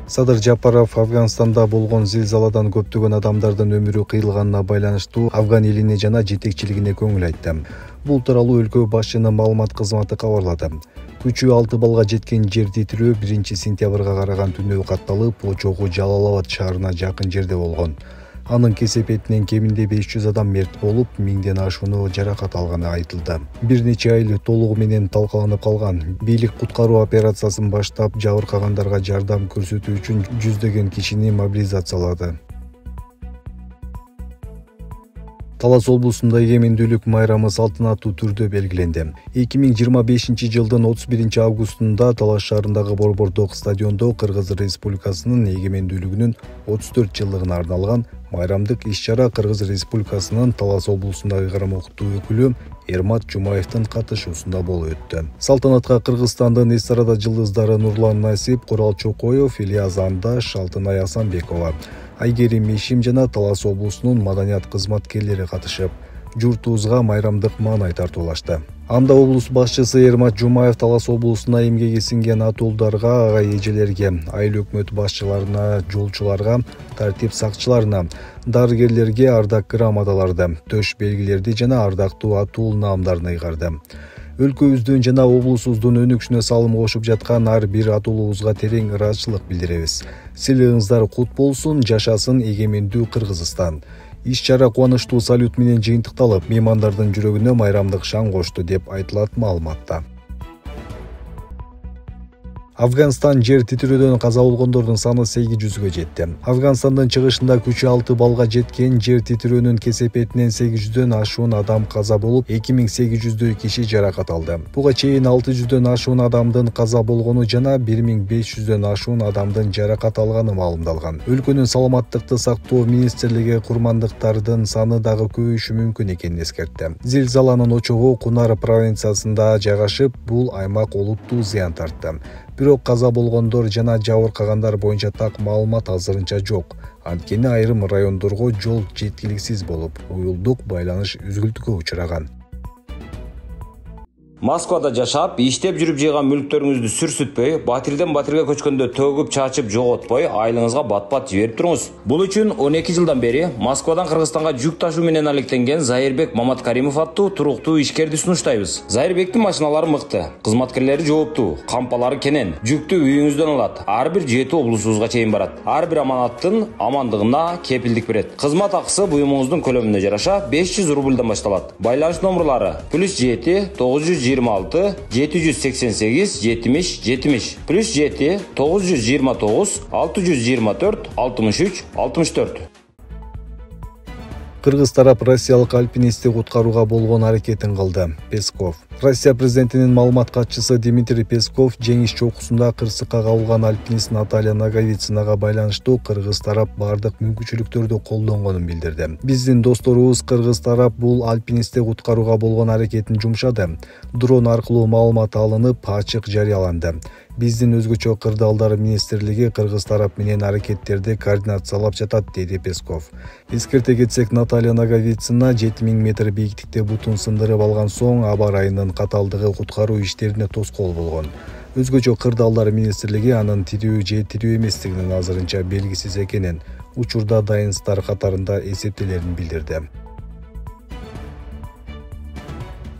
Садыр Жапаров Афганстанда болгон зилзаладан көптөгөн адамдардын өмүрү кыйылганына байланыштуу Афган элине жана жетекчилигине көңүл айтты. Бул тууралуу өлкө башчынын маалымат кызматы кабарлады. Күчү 6 балга жеткен жер титирөө 1-сентябрга караган түнү катталып, Очогу Жалалабад шаарына жакын жерде болгон. Анын кесепетинен кеминде 500 адам мерт болуп, 1000ден ашууну жаракат алганы айтылды. Бир нече айыл толугу менен талкаланып калган. Бийлик куткаруу операциясын баштап, жабыркагандарга жардам көрсөтүү үчүн жүздөгөн кишини мобилизациялады. Талас облусунда эгемендүүлүк майрамы салтанаттуу түрдө белгиленди. 2025-жылдын 31 августунда Талас шаарындагы Борбордук стадиондо Кыргыз Республикасынын эгемендүүлүгүнүн 34 жылдыгына арналган майрамдык иш-чара Кыргыз Республикасынын Талас облусундагы карамоктуу өкүлү Эрмат Жумаевдин катышуусунда болуп өттү. Салтанатка Кыргызстандын эстрада жылдыздары Нурлан Насип, Курал Чокоев, Ильяс Андаш, Алтынай Асанбекова, Айгерим Мишим жана Талас облусунун маданият кызматкерлери катышып, журтубузга майрамдык маанай тартуулашты. Анда облус башчысы Эрмат Жумаев Талас облусуна эмгеги сиңген атуулдарга, ага эжелерге, айыл өкмөт башчыларына, жолчуларга, тартип сакчыларына, дарыгерлерге ардак грамоталарды, төш белгилерди жана ардактуу атуул наамдарын ыйгарды. Өлкөбүздүн жана облусубуздун өнүгүшүнө салым кошуп жаткан ар бир атуулубузга терең ыраазычылык билдиребиз. Сыйлыгыңыздар кут болсун, жашасын эгемендүү Кыргызстан. Иш-чара кубанычтуу салют менен жыйынтыкталып, меймандардын жүрөгүнө майрамдык шаң кошту деп айтылат маалыматта. Афганстан жер титирөөдөн каза болгондордун саны 800гө жетти. Афганстандын чыгышында күчү 6 балга жеткен жер титирөөнүн кесепетинен 800дөн ашуун адам каза болуп, 2800дөй киши жаракат алды. Буга чейин 600дөн ашуун адамдын каза болгону жана 1500дөн ашуун адамдын жаракат алганы маалымдалган. Өлкөнүн саламаттыкты сактоо министрлиги курмандыктардын саны дагы көбөйүшү мүмкүн экенин эскертти. Зилзаланын очогу Кунар провинциясында жайгашып, бул аймак олуттуу зыян тартты. Бирок каза болгондор жана жабыркагандар боюнча так маалымат азырынча жок. Анткени айрым райондорго жол жеткиликсиз болуп, уюлдук байланыш үзүлтүүгө учураган. Москвада жашап, иштеп жүрүп жыйган мүлктөрүңүздү сүрсүтпөй, батирден батирге көчкөндө төгүп чачып жоготпой, айлыгыңызга бат-бат жиберип туруңуз. Бул үчүн 12 жылдан бери Москвадан Кыргызстанга жүк ташуу менен алектенген Зайырбек Маматкаримов аттуу туруктуу ишкерди сунуштайбыз. Зайырбектин машиналары мыкты, кызматкерлери жооптуу, кампалары кенен, жүктү үйүңүздөн алат. Ар бир жети облусубузга чейин барат. Ар бир аманаттын амандыгына кепилдик берет. Кызмат акысы буюмуңуздун көлөмүнө жараша 500 рубльдан башталат. Байланыш номерлары +7 926 788 70 70 +7 929 624 63 64. Кыргыз тарап Россиялык альпинистти куткарууга болгон аракетин кылды. Песков. Россия президентинин маалымат катчысы Дмитрий Песков жеңиш чокусунда кырсыкка кабылган альпинист Наталья Наговицинага байланыштуу Кыргыз тарап бардык мүмкүнчүлүктөрдү колдонгонун билдирди. Биздин досторубуз Кыргыз тарап бул альпинистти куткарууга болгон аракетин жумшады. Дрон аркылуу маалымат алынып, ачык жарыяланды. Биздин өзгөчө кырдаалдар министрлиги Кыргыз тарап менен аракеттерди координациялап жатат, деди Песков. Эскерте кетсек, Наталья Наговицина 7000 метр бийиктикте бутун сындырып алган соң аба ырайынын каталдыгы куткаруу иштерине тоскоол болгон. Өзгөчө кырдаалдар министрлиги анын тирүү же тирүү эместигинин азырынча белгисиз экенин, учурда дайынстар катарында эсептелерин билдирди.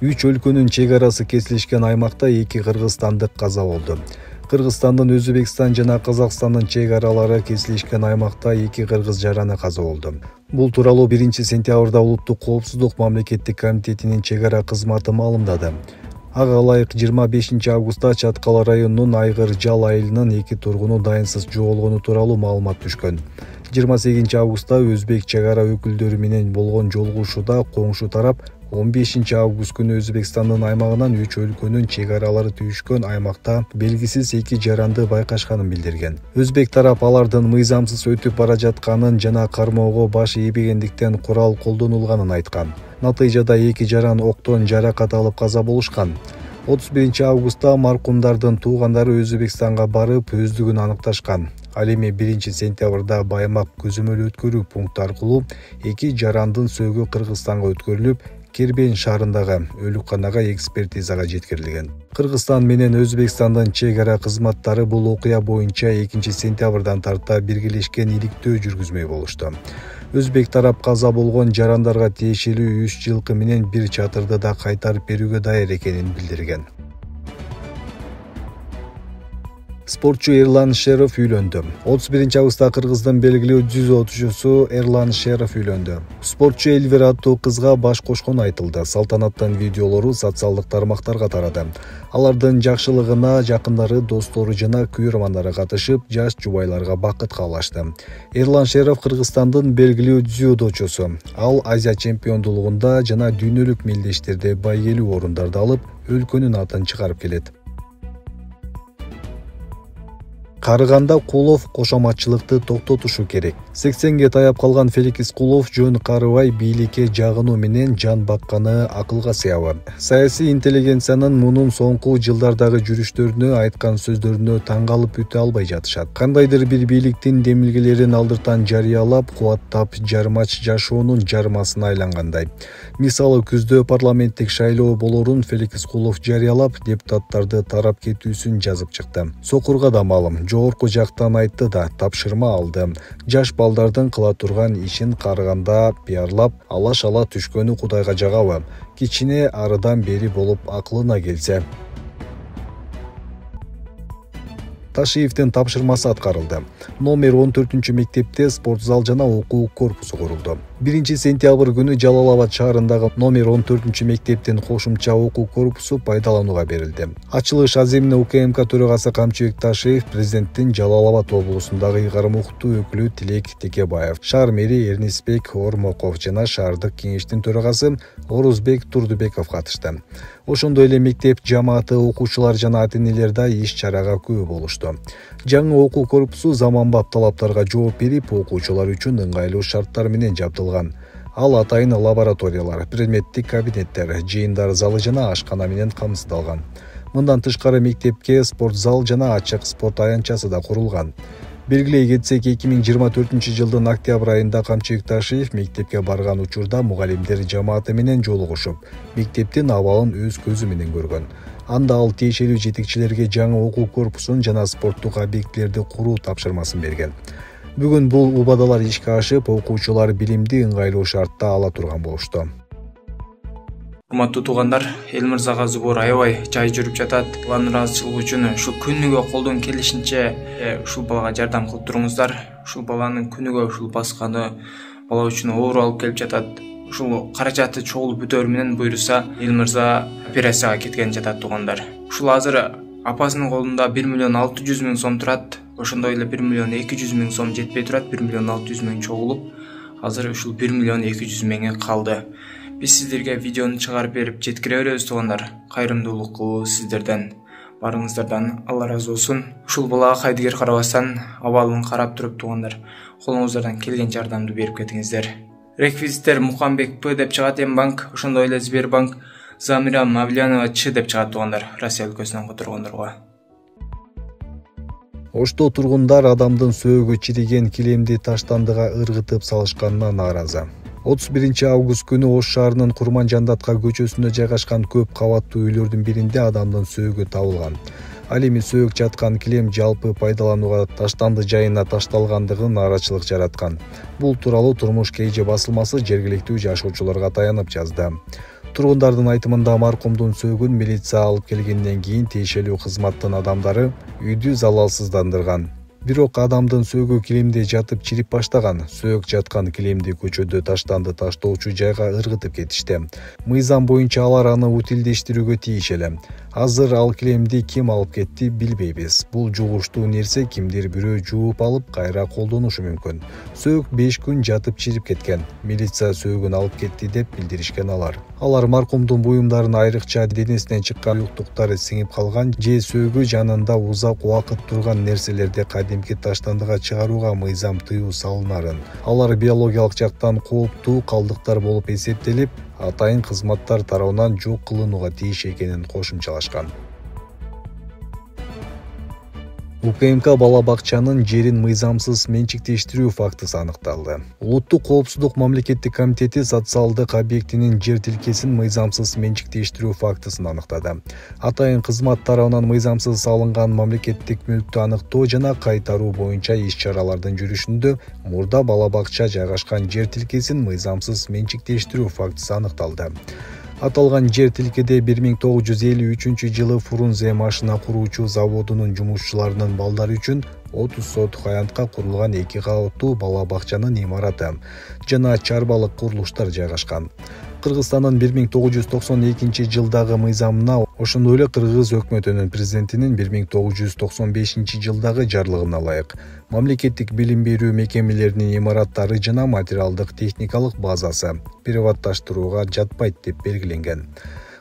3 өлкөнүн чек арасы кесилишкен аймакта 2 кыргызстандык каза болду. Кыргызстандын Өзбекстан жана Казакстандын чек аралары кесилишкен аймакта 2 кыргыз жараны каза болду. Бул тууралуу 1-сентябрда Улуттук коопсуздук мамлекеттик комитетинин чек ара кызматы маалымдады. Ага ылайык 25 августта Чаткал районунун Айгыр Жал айылынын 2 тургуну дайынсыз жоголгону тууралуу маалымат түшкөн. 28 августта Өзбек чек ара өкүлдөрү менен болгон жолугушууда коңшу тарап 15 август күнү Өзбекстандын аймагынан 3 өлкөнүн чек аралары түйүшкөн аймакта белгисиз 2 жаранды байкашканын билдирген. Өзбек тарап алардын мыйзамсыз өтүп бара жатканын жана кармоого баш ийбегендиктен курал колдонулганын айткан. Натыйжада 2 жаран октон жаракат алып каза болушкан. 31 августта маркумдардын туугандары Өзбекстанга барып өздүгүн аныкташкан. Ал эми 1-сентябрда Баймак көзөмөл өткөрүү пункту аркылуу 2 жарандын сөөгү Кыргызстанга өткөрүлүп, Кербен шаарындагы өлүкканага экспертизага жеткирилген. Кыргызстан менен Өзбекстандын чек ара кызматтары бул окуя боюнча 2 сентябрдан тарта биргелешкен иликтөө жүргүзмөй болушту. Өзбек тарап каза болгон жарандарга тиешелүү 3 жылкы менен бир чатырды да кайтарып берүүгө даяр экенин билдирген. Спортчу Эрлан Шеров үйлөндү. 31 августта Кыргыздын белгилүү дзюдочусу Эрлан Шеров үйлөндү. Спортчу Эльвира аттуу кызга баш кошкону айтылды. Салтанаттын видеолору социалдык тармактарга тарады. Алардын жакшылыгына жакындары, достору жана күйөрмандары катышып, жаш жубайларга бакыт каалашты. Эрлан Шеров Кыргызстандын белгилүү дзюдочусу. Ал Азия чемпиондулугунда жана дүйнөлүк мелдештерде байгелүү орундарды алып, өлкөнүн атын чыгарып келет. Карыганда Кулов кошоматчылыкты токтотушу керек. 80ге таяп калган Феликс Кулов жөн карыбай бийликке жагынуу менен жан бакканы акылга сыябы. Саясий интеллигенциянын мунун соңку жылдардагы жүрүштөрүнө, айткан сөздөрүнө таң калып өтө албай жатышат. Кандайдыр бир бийликтин демилгелерин алдыртан жарыялап, кубаттап, жармач жашоонун жармасына айлангандай. Мисалы, күздө парламенттик шайлоо болорун Феликс Кулов жарыялап, депутаттарды тарап кетүүсүн жазып чыкты. Сокурга да малым, жогорку жактан айтты да, тапшырма алды. Жаш балдардын кыла турган ишин Карыганда пиарлап, ала-шала түшкөнү Кудайга жагабы. Кичине арыдан бери болуп акылына келсе. Ташиевдин тапшырмасы аткарылды. Номер 14 мектепте спорт зал жана окуу корпусу курулду. 1 сентябрь күнү Жалал Абад шаарындагы номер 14 мектептин кошумча окуу корпусу пайдаланууга берилди. Ачылыш аземине УКМК төрагасы Камчыбек Ташиев, президенттин Жалал Абад облусундагы ыйгарым окутуу өкүлү Тилек Текебаев, шаар мэри Эрнисбек Ормоков жана шаардык кеңештин төрагасы Орузбек Турдубеков катышты. Ошондой эле мектеп жамааты, окуучулар жана ата-энелер да иш-чарага күбө болушту. Жаңы окуу корпусу заманбап талаптарга жооп берип, окуучулар үчүн ыңгайлуу шарттар менен жабдылган. Ал атайын лабораториялар, предметтик кабинеттер, жыйындар залы жана ашкана менен камсыздалган. Мындан тышкары мектепке спорт зал жана ачык спорт аянтчасы да курулган. Белгилей кетсек, 2024 жылдын октябрь айында Камчыбек Ташиев мектепке барган учурда мугалимдер жамааты менен жолугушуп, мектептин абалын өз көзү менен көргөн. Анда ал тиешелүү жетекчилерге жаңы окуу корпусун жана спорттук объектилерди куруу тапшырмасын берген. Бүгүн бул убадалар ишке ашып, окуучулар билимди ыңгайлуу шартта ала турган болушту. Урматтуу туугандар, Элмырзага зубур аябай жай жүрүп жатат. Алардын ыраазычылыгы үчүн ушул күнүгө колдон келишинче ушул балага жардам кылып туруңуздар. Ушул баланын күнүгө ушул басканы бала үчүн оору алып келип жатат. Ушул каражаты чогулуп бүтөр менен буйруса, Элмырза операцияга кеткен жатат туугандар. Ушул азыр апасынын колунда 1.600.000 сом турат. Ошондой эле 1.200.000 сом жетпей турат. 1.600.000 чогулуп, азыр ушул 1.200.000 калды. Биз сиздерге видеону чыгарып берип жеткире беребиз туугандар. Кайрымдуулук сиздерден, барыңыздардан Алла разы болсун. Ушул балага кайдыгер карабастан абалын карап туруп туугандар, колуңуздардан келген жардамды берип кетиңиздер. Реквизиттер Мукамбек П деп чыгат М-банк, ошондой эле Сбербанк Замира Мавлянова Ч деп чыгат туугандар. Россия өлкөсүнөн которгондорго. Ошто тургундар адамдын сөөгү чириген килемди таштандыга ыргытып салышканына нааразы. 31 август күнү Ош шаарынын Курман Жандатка көчөсүндө жайгашкан көп кабаттуу үйлөрдүн биринде адамдын сөөгү табылган. Ал эми сөөк жаткан килем жалпы пайдаланууга таштанды жайына ташталгандыгы нааразычылык жараткан. Бул тууралуу Турмуш КЖ басылмасы жергиликтүү жашоочуларга таянып жазды. Тургундардын айтымында маркумдун сөөгүн милиция алып келгенден кийин тиешелүү кызматтын адамдары үйдү залалсыздандырган. Бирок адамдын сөөгү килемде жатып чирип баштаган. Сөөк жаткан килемди көчөдө таштанды таштоочу жайга ыргытып кетишти. Мыйзам боюнча алар аны утилдештирүүгө тийиш эле. Азыр ал килемди ким алып кетти билбейбиз. Бул жугуштуу нерсе кимдир бирөө жууп алып кайра колдонушу мүмкүн. Сөөк 5 күн жатып чирип кеткен. Милиция сөөгүн алып кетти деп билдиришкен алар. Алар маркумдун буюмдарын айрыкча денесинен чыккан уюктуктары сиңип калган же сөөгү жанында узак убакыт турган нерселерди кадимки таштандыга чыгарууга мыйзам тыюу салынарын. Алар биологиялык жактан кооптуу калдыктар болуп эсептелип, атайын кызматтар тарабынан жок кылынууга тийиш экенин кошумчалашкан. УКМК бала бакчанын жерин мыйзамсыз менчиктештирүү фактысы аныкталды. Улуттук коопсуздук мамлекеттик комитети социалдык объектинин жер тилкесин мыйзамсыз менчиктештирүү фактысын аныктады. Атайын кызмат тарабынан мыйзамсыз алынган мамлекеттик мүлктү аныктоо жана кайтаруу боюнча иш-чаралардын жүрүшүндө мурда бала бакча жайгашкан жер тилкесин мыйзамсыз менчиктештирүү фактысы аныкталды. Аталган жер тилкеде 1953 Фрунзе машина куруучу заводунун жумушчуларынын балдары үчүн 30 сотук аянтка курулган 2 кабаттуу бала бакчанын имараты жана чарбалык курулуштар жайгашкан. Кыргызстандын 1992 жылдагы мыйзамына, ошондой эле Кыргыз өкмөтүнүн президентинин 1995 жылдагы жарлыгына ылайык мамлекеттик билим берүү мекемелеринин имараттары жана материалдык техникалык базасы приватташтырууга жатпайт деп белгиленген.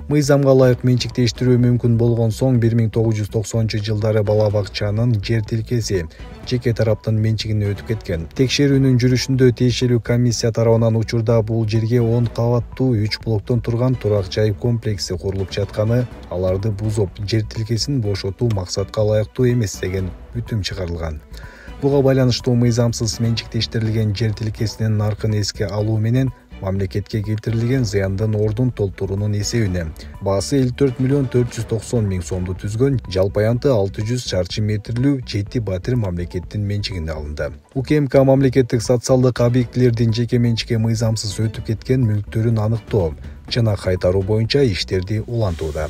Мыйзамга ылайык менчиктештирүү мүмкүн болгон соң 1990 жылдары бала бакчанын жер тилкеси жеке тараптын менчигине өтүп кеткен. Текшерүүнүн жүрүшүндө тиешелүү комиссия тарабынан учурда бул жерге 10 кабаттуу 3 блоктон турган турак жай комплекси курулуп жатканы, аларды бузуп, жер тилкесин бошотуу максатка ылайыктуу эмес деген бүтүм чыгарылган. Буга байланыштуу мыйзамсыз менчиктештирилген жер тилкесинин наркын эске алуу менен мамлекетке келтирилген зыяндын ордун толтуруунун эсебине баасы 54.490.000 сомду түзгөн жалпы аянты 600 чарчы метрлүү 7 батир мамлекеттин менчигине алынды. УКМК мамлекеттик социалдык объектилердин жеке менчикке мыйзамсыз өтүп кеткен мүлктөрүн аныктоо жана кайтаруу боюнча иштерди улантууда.